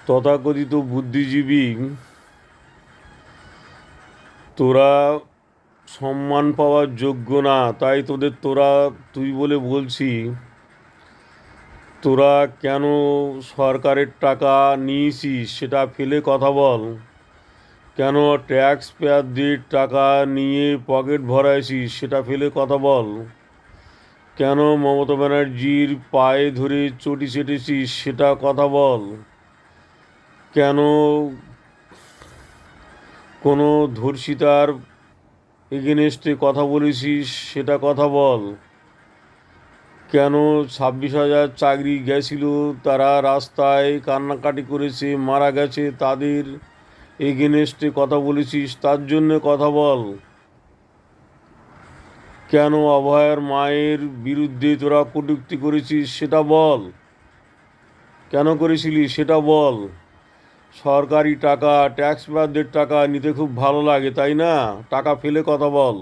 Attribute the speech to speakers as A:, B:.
A: তথাকথিত বুদ্ধিজীবী তোরা সম্মান পাওয়ার যোগ্য না, তাই তুই বলে বলছি। তোরা কেন সরকারের টাকা নিয়েছিস সেটা ফেলে কথা বল। কেন ট্যাক্স পেয়ারদের টাকা নিয়ে পকেট ভরাইছিস সেটা ফেলে কথা বল। কেন মমতা ব্যানার্জির পায়ে ধরে চটি চেটেছিস সেটা কথা বল। কেন কোনো ধর্ষিতার এগেনস্টে কথা বলেছিস সেটা কথা বল। কেন 26,000 চাকরি গেছিল, তারা রাস্তায় কান্নাকাটি করেছে, মারা গেছে, তাদের এগেনস্টে কথা বলেছিস তার জন্যে কথা বল। কেন অভয়ার মায়ের বিরুদ্ধে তোরা কটূক্তি করেছিস সেটা বল। কেন করেছিলি সেটা বল। সরকারি টাকা, ট্যাক্স পেয়ারদের টাকা নিতে খুব ভালো লাগে তাই না? টাকা ফেলে কথা বল।